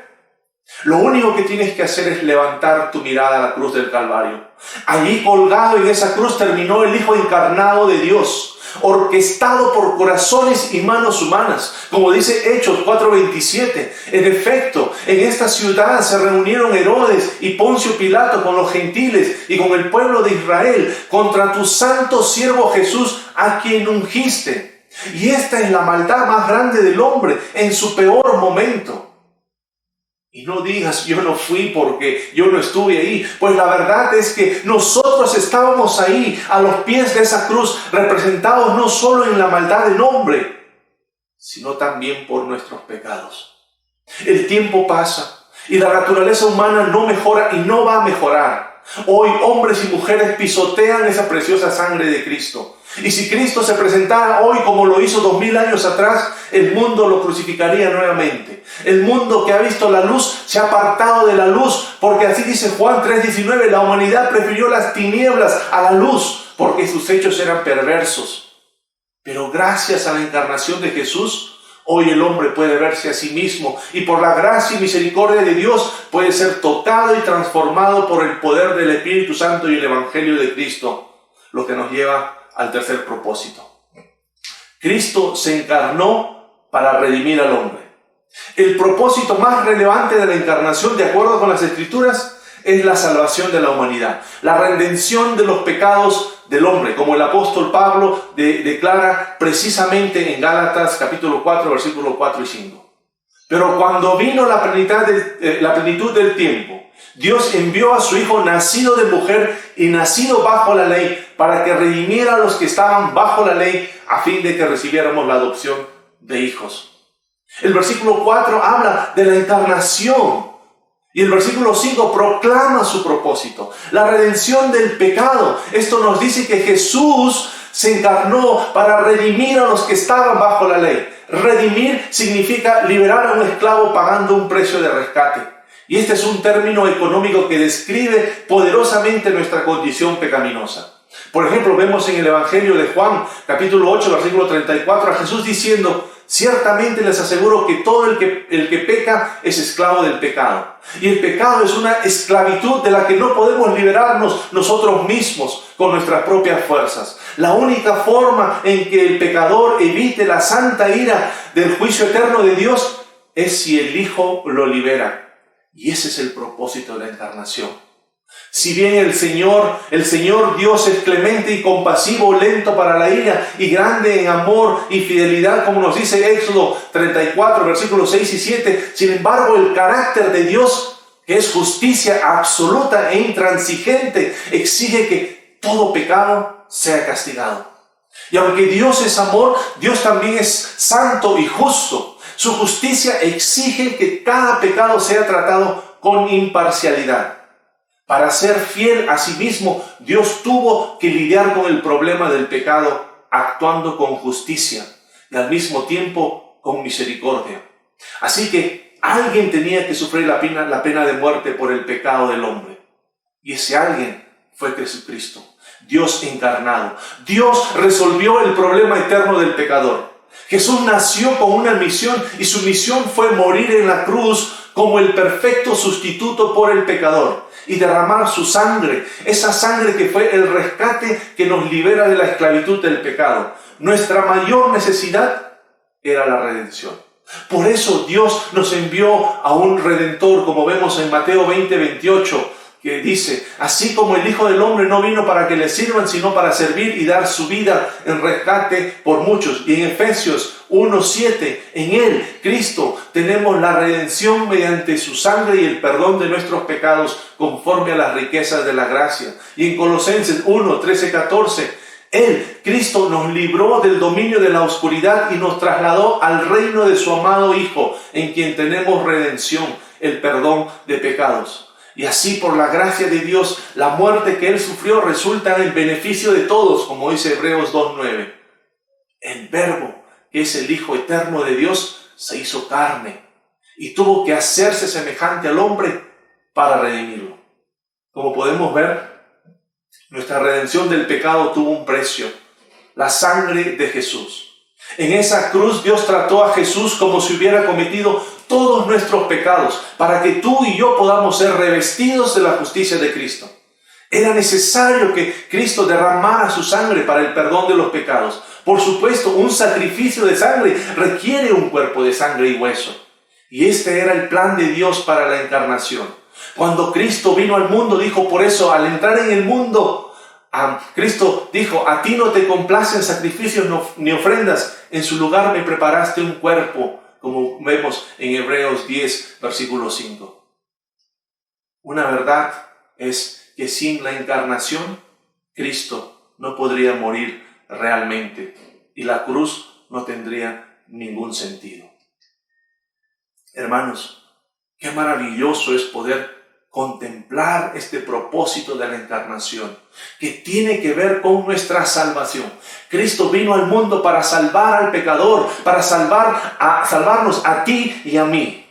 Lo único que tienes que hacer es levantar tu mirada a la cruz del Calvario. Allí colgado en esa cruz terminó el Hijo encarnado de Dios, orquestado por corazones y manos humanas, como dice Hechos 4:27. En efecto, en esta ciudad se reunieron Herodes y Poncio Pilato con los gentiles y con el pueblo de Israel contra tu santo siervo Jesús, a quien ungiste. Y esta es la maldad más grande del hombre en su peor momento. Y no digas, yo no fui porque yo no estuve ahí. Pues la verdad es que nosotros estábamos ahí, a los pies de esa cruz, representados no solo en la maldad del hombre, sino también por nuestros pecados. El tiempo pasa y la naturaleza humana no mejora y no va a mejorar. Hoy hombres y mujeres pisotean esa preciosa sangre de Cristo. Y si Cristo se presentara hoy como lo hizo 2000 años atrás, el mundo lo crucificaría nuevamente. El mundo que ha visto la luz se ha apartado de la luz, porque así dice Juan 3:19, la humanidad prefirió las tinieblas a la luz, porque sus hechos eran perversos. Pero gracias a la encarnación de Jesús, hoy el hombre puede verse a sí mismo y por la gracia y misericordia de Dios puede ser tocado y transformado por el poder del Espíritu Santo y el Evangelio de Cristo, lo que nos lleva al tercer propósito. Cristo se encarnó para redimir al hombre. El propósito más relevante de la encarnación, de acuerdo con las Escrituras, es la salvación de la humanidad, la redención de los pecados del hombre, como el apóstol Pablo declara precisamente en Gálatas capítulo 4, versículos 4 y 5. Pero cuando vino la plenitud del tiempo, Dios envió a su Hijo nacido de mujer y nacido bajo la ley para que redimiera a los que estaban bajo la ley a fin de que recibiéramos la adopción de hijos. El versículo 4 habla de la encarnación. Y el versículo 5 proclama su propósito, la redención del pecado. Esto nos dice que Jesús se encarnó para redimir a los que estaban bajo la ley. Redimir significa liberar a un esclavo pagando un precio de rescate. Y este es un término económico que describe poderosamente nuestra condición pecaminosa. Por ejemplo, vemos en el Evangelio de Juan, capítulo 8, versículo 34, a Jesús diciendo: ciertamente les aseguro que todo el que peca es esclavo del pecado. Y el pecado es una esclavitud de la que no podemos liberarnos nosotros mismos con nuestras propias fuerzas. La única forma en que el pecador evite la santa ira del juicio eterno de Dios es si el Hijo lo libera. Y ese es el propósito de la encarnación. Si bien el Señor Dios es clemente y compasivo, lento para la ira y grande en amor y fidelidad, como nos dice Éxodo 34, versículos 6 y 7, sin embargo el carácter de Dios, que es justicia absoluta e intransigente, exige que todo pecado sea castigado. Y aunque Dios es amor, Dios también es santo y justo. Su justicia exige que cada pecado sea tratado con imparcialidad. Para ser fiel a sí mismo, Dios tuvo que lidiar con el problema del pecado actuando con justicia y al mismo tiempo con misericordia. Así que alguien tenía que sufrir la pena de muerte por el pecado del hombre. Y ese alguien fue Jesucristo, Dios encarnado. Dios resolvió el problema eterno del pecador. Jesús nació con una misión y su misión fue morir en la cruz como el perfecto sustituto por el pecador y derramar su sangre, esa sangre que fue el rescate que nos libera de la esclavitud del pecado. Nuestra mayor necesidad era la redención. Por eso Dios nos envió a un Redentor, como vemos en Mateo 20:28, que dice: así como el Hijo del Hombre no vino para que le sirvan, sino para servir y dar su vida en rescate por muchos. Y en Efesios 1:7, en Él, Cristo, tenemos la redención mediante su sangre y el perdón de nuestros pecados conforme a las riquezas de la gracia. Y en Colosenses 1:13-14, Él, Cristo, nos libró del dominio de la oscuridad y nos trasladó al reino de su amado Hijo, en quien tenemos redención, el perdón de pecados. Y así, por la gracia de Dios, la muerte que Él sufrió resulta en beneficio de todos, como dice Hebreos 2:9. El Verbo, que es el Hijo eterno de Dios, se hizo carne y tuvo que hacerse semejante al hombre para redimirlo. Como podemos ver, nuestra redención del pecado tuvo un precio: la sangre de Jesús. En esa cruz Dios trató a Jesús como si hubiera cometido todos nuestros pecados, para que tú y yo podamos ser revestidos de la justicia de Cristo. Era necesario que Cristo derramara su sangre para el perdón de los pecados. Por supuesto, un sacrificio de sangre requiere un cuerpo de sangre y hueso. Y este era el plan de Dios para la encarnación. Cuando Cristo vino al mundo, dijo, por eso, al entrar en el mundo, Cristo dijo: a ti no te complacen sacrificios ni ofrendas, en su lugar me preparaste un cuerpo, como vemos en Hebreos 10, versículo 5. Una verdad es que sin la encarnación, Cristo no podría morir realmente y la cruz no tendría ningún sentido. Hermanos, qué maravilloso es poder contemplar este propósito de la encarnación, que tiene que ver con nuestra salvación. Cristo vino al mundo para salvar al pecador, para salvarnos a ti y a mí.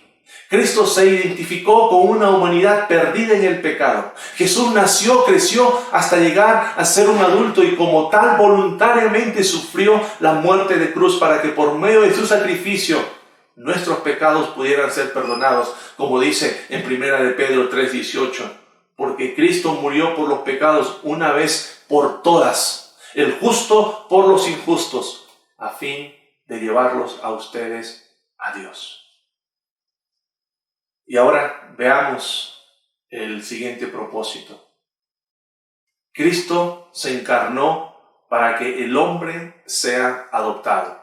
Cristo se identificó con una humanidad perdida en el pecado. Jesús nació, creció hasta llegar a ser un adulto y como tal voluntariamente sufrió la muerte de cruz para que por medio de su sacrificio nuestros pecados pudieran ser perdonados, como dice en 1 de Pedro 3:18, porque Cristo murió por los pecados una vez por todas, el justo por los injustos, a fin de llevarlos a ustedes a Dios. Y ahora veamos el siguiente propósito. Cristo se encarnó para que el hombre sea adoptado.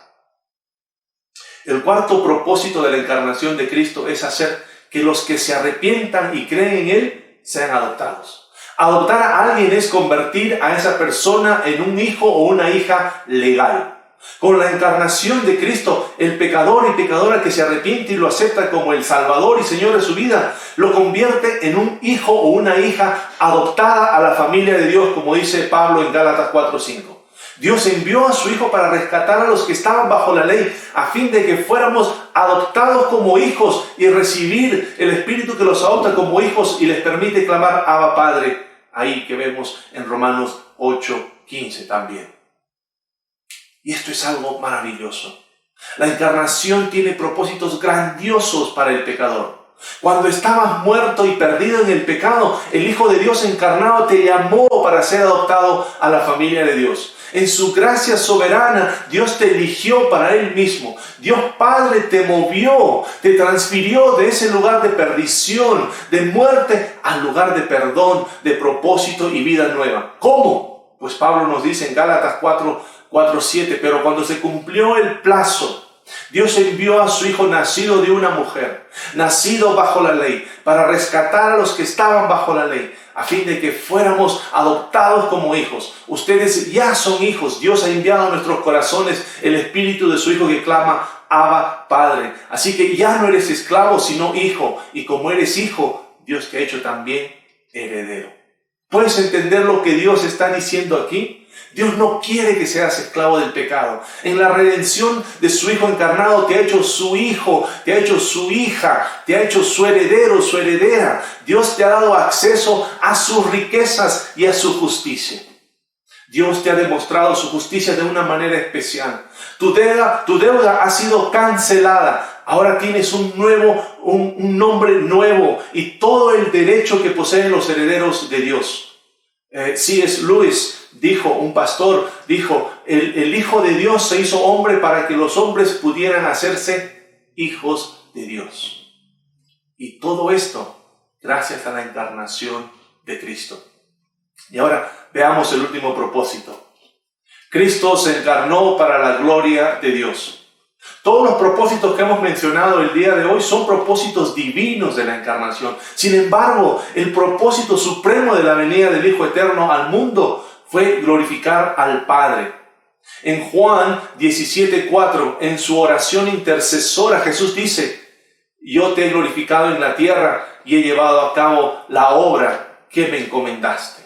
El cuarto propósito de la encarnación de Cristo es hacer que los que se arrepientan y creen en Él sean adoptados. Adoptar a alguien es convertir a esa persona en un hijo o una hija legal. Con la encarnación de Cristo, el pecador y pecadora que se arrepiente y lo acepta como el Salvador y Señor de su vida, lo convierte en un hijo o una hija adoptada a la familia de Dios, como dice Pablo en Gálatas 4:5. Dios envió a su Hijo para rescatar a los que estaban bajo la ley, a fin de que fuéramos adoptados como hijos y recibir el Espíritu que los adopta como hijos y les permite clamar Abba Padre. Ahí que vemos en Romanos 8:15 también. Y esto es algo maravilloso. La encarnación tiene propósitos grandiosos para el pecador. Cuando estabas muerto y perdido en el pecado, el Hijo de Dios encarnado te llamó para ser adoptado a la familia de Dios. En su gracia soberana, Dios te eligió para Él mismo. Dios Padre te movió, te transfirió de ese lugar de perdición, de muerte, al lugar de perdón, de propósito y vida nueva. ¿Cómo? Pues Pablo nos dice en Gálatas 4:7, pero cuando se cumplió el plazo, Dios envió a su Hijo nacido de una mujer, nacido bajo la ley, para rescatar a los que estaban bajo la ley, a fin de que fuéramos adoptados como hijos. Ustedes ya son hijos. Dios ha enviado a nuestros corazones el Espíritu de su Hijo que clama Abba Padre. Así que ya no eres esclavo, sino hijo. Y como eres hijo, Dios te ha hecho también heredero. ¿Puedes entender lo que Dios está diciendo aquí? Dios no quiere que seas esclavo del pecado. En la redención de su Hijo encarnado te ha hecho su hijo, te ha hecho su hija, te ha hecho su heredero, su heredera. Dios te ha dado acceso a sus riquezas y a su justicia. Dios te ha demostrado su justicia de una manera especial. Tu deuda ha sido cancelada. Ahora tienes un nombre nuevo y todo el derecho que poseen los herederos de Dios. C.S. Lewis dijo, un pastor, dijo, el Hijo de Dios se hizo hombre para que los hombres pudieran hacerse hijos de Dios. Y todo esto gracias a la encarnación de Cristo. Y ahora veamos el último propósito. Cristo se encarnó para la gloria de Dios. Todos los propósitos que hemos mencionado el día de hoy son propósitos divinos de la encarnación. Sin embargo, el propósito supremo de la venida del Hijo Eterno al mundo fue glorificar al Padre. En Juan 17:4, en su oración intercesora, Jesús dice: yo te he glorificado en la tierra y he llevado a cabo la obra que me encomendaste.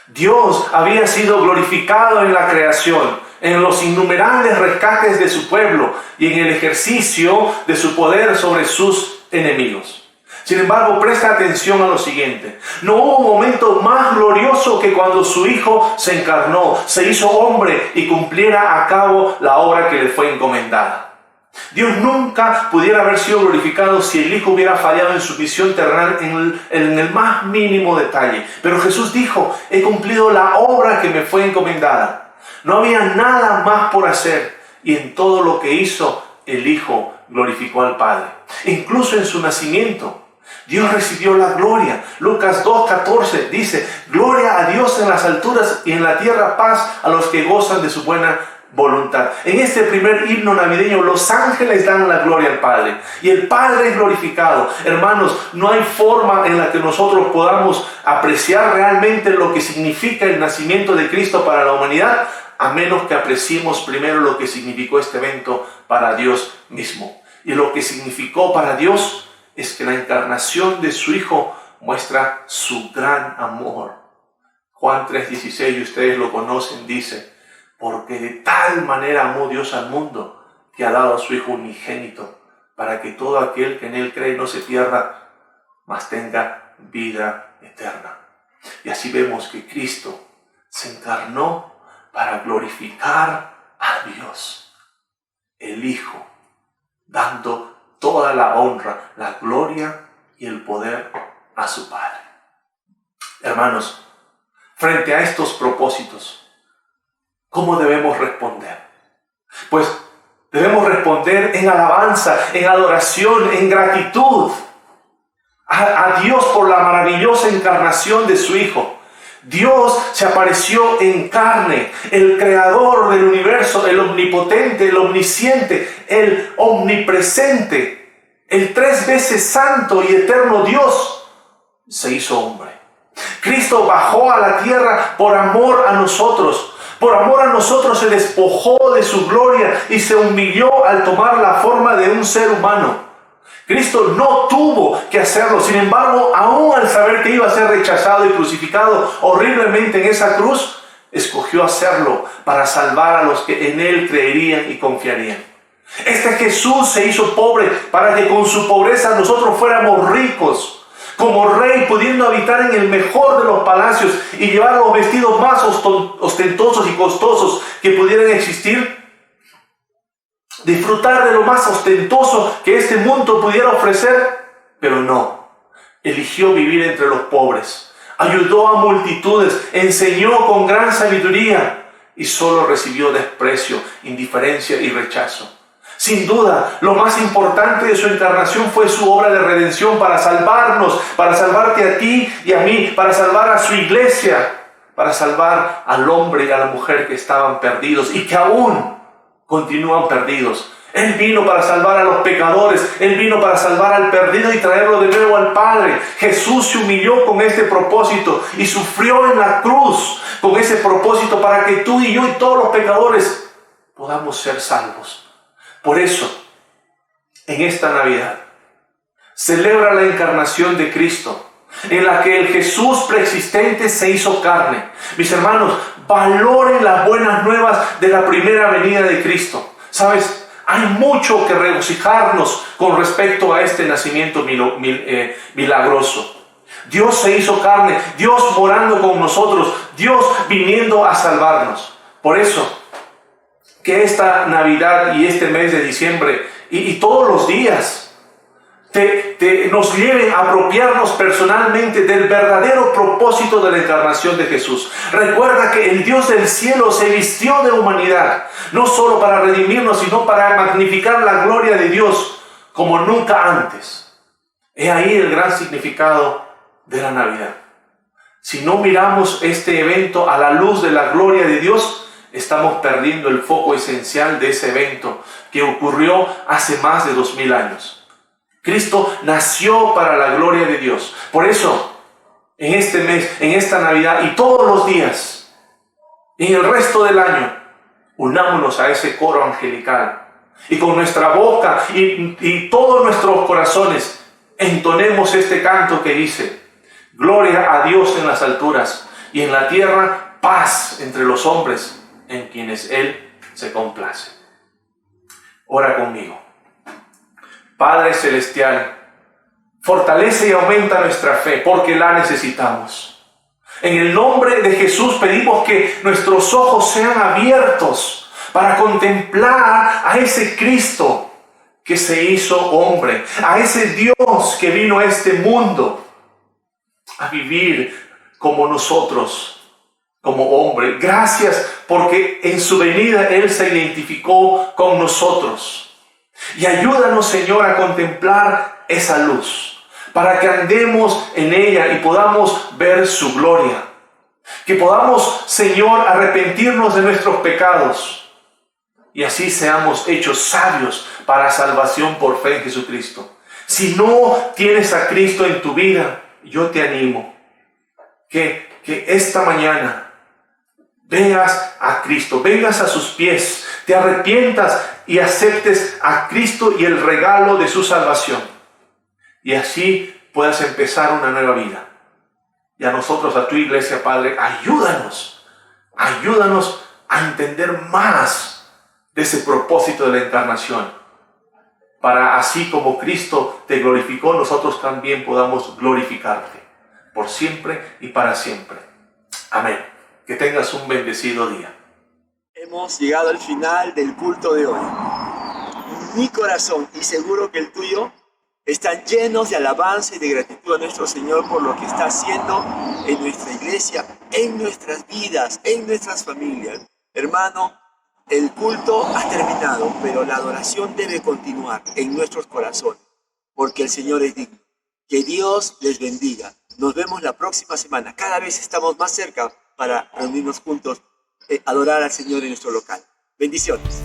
Dios había sido glorificado en la creación, en los innumerables rescates de su pueblo y en el ejercicio de su poder sobre sus enemigos. Sin embargo, presta atención a lo siguiente. No hubo momento más glorioso que cuando su Hijo se encarnó, se hizo hombre y cumpliera a cabo la obra que le fue encomendada. Dios nunca pudiera haber sido glorificado si el Hijo hubiera fallado en su misión terrenal en el más mínimo detalle. Pero Jesús dijo: he cumplido la obra que me fue encomendada. No había nada más por hacer, y en todo lo que hizo, el Hijo glorificó al Padre. Incluso en su nacimiento, Dios recibió la gloria. Lucas 2:14 dice: gloria a Dios en las alturas y en la tierra paz a los que gozan de su buena voluntad. En este primer himno navideño, los ángeles dan la gloria al Padre y el Padre es glorificado. Hermanos, no hay forma en la que nosotros podamos apreciar realmente lo que significa el nacimiento de Cristo para la humanidad, a menos que apreciemos primero lo que significó este evento para Dios mismo. Y lo que significó para Dios es que la encarnación de su Hijo muestra su gran amor. Juan 3:16, y ustedes lo conocen, dice: porque de tal manera amó Dios al mundo, que ha dado a su Hijo unigénito, para que todo aquel que en Él cree no se pierda, mas tenga vida eterna. Y así vemos que Cristo se encarnó para glorificar a Dios, el Hijo, dando toda la honra, la gloria y el poder a su Padre. Hermanos, frente a estos propósitos, ¿cómo debemos responder? Pues debemos responder en alabanza, en adoración, en gratitud a Dios por la maravillosa encarnación de su Hijo. Dios se apareció en carne, el creador del universo, el omnipotente, el omnisciente, el omnipresente, el 3 veces santo y eterno Dios, se hizo hombre. Cristo bajó a la tierra por amor a nosotros, Por amor a nosotros se despojó de su gloria y se humilló al tomar la forma de un ser humano. Cristo no tuvo que hacerlo. Sin embargo, aún al saber que iba a ser rechazado y crucificado horriblemente en esa cruz, escogió hacerlo para salvar a los que en Él creerían y confiarían. Este Jesús se hizo pobre para que con su pobreza nosotros fuéramos ricos. Como rey, pudiendo habitar en el mejor de los palacios y llevar los vestidos más ostentosos y costosos que pudieran existir. Disfrutar de lo más ostentoso que este mundo pudiera ofrecer, pero no. Eligió vivir entre los pobres. Ayudó a multitudes, enseñó con gran sabiduría y solo recibió desprecio, indiferencia y rechazo. Sin duda, lo más importante de su encarnación fue su obra de redención para salvarnos, para salvarte a ti y a mí, para salvar a su iglesia, para salvar al hombre y a la mujer que estaban perdidos y que aún continúan perdidos. Él vino para salvar a los pecadores, Él vino para salvar al perdido y traerlo de nuevo al Padre. Jesús se humilló con este propósito y sufrió en la cruz con ese propósito para que tú y yo y todos los pecadores podamos ser salvos. Por eso, en esta Navidad, celebra la encarnación de Cristo, en la que el Jesús preexistente se hizo carne. Mis hermanos, valoren las buenas nuevas de la primera venida de Cristo. ¿Sabes? Hay mucho que regocijarnos con respecto a este nacimiento milagroso. Dios se hizo carne, Dios morando con nosotros, Dios viniendo a salvarnos. Por eso, que esta Navidad y este mes de diciembre y todos los días nos lleven a apropiarnos personalmente del verdadero propósito de la encarnación de Jesús. Recuerda que el Dios del cielo se vistió de humanidad, no solo para redimirnos, sino para magnificar la gloria de Dios como nunca antes. He ahí el gran significado de la Navidad. Si no miramos este evento a la luz de la gloria de Dios, estamos perdiendo el foco esencial de ese evento que ocurrió hace más de 2000 años. Cristo nació para la gloria de Dios. Por eso, en este mes, en esta Navidad y todos los días, en el resto del año, unámonos a ese coro angelical y con nuestra boca y todos nuestros corazones entonemos este canto que dice: gloria a Dios en las alturas y en la tierra paz entre los hombres en quienes Él se complace. Ora conmigo. Padre Celestial, fortalece y aumenta nuestra fe porque la necesitamos. En el nombre de Jesús pedimos que nuestros ojos sean abiertos para contemplar a ese Cristo que se hizo hombre, a ese Dios que vino a este mundo a vivir como nosotros, como hombre. Gracias porque en su venida Él se identificó con nosotros. Y ayúdanos, Señor, a contemplar esa luz, para que andemos en ella y podamos ver su gloria. Que podamos, Señor, arrepentirnos de nuestros pecados y así seamos hechos sabios para salvación por fe en Jesucristo. Si no tienes a Cristo en tu vida, yo te animo que esta mañana vengas a Cristo, vengas a sus pies, te arrepientas y aceptes a Cristo y el regalo de su salvación. Y así puedas empezar una nueva vida. Y a nosotros, a tu iglesia, Padre, ayúdanos a entender más de ese propósito de la encarnación. Para así como Cristo te glorificó, nosotros también podamos glorificarte por siempre y para siempre. Amén. Que tengas un bendecido día. Hemos llegado al final del culto de hoy. Mi corazón y seguro que el tuyo están llenos de alabanza y de gratitud a nuestro Señor por lo que está haciendo en nuestra iglesia, en nuestras vidas, en nuestras familias. Hermano, el culto ha terminado, pero la adoración debe continuar en nuestros corazones, porque el Señor es digno. Que Dios les bendiga. Nos vemos la próxima semana. Cada vez estamos más cerca para reunirnos juntos, adorar al Señor en nuestro local. Bendiciones.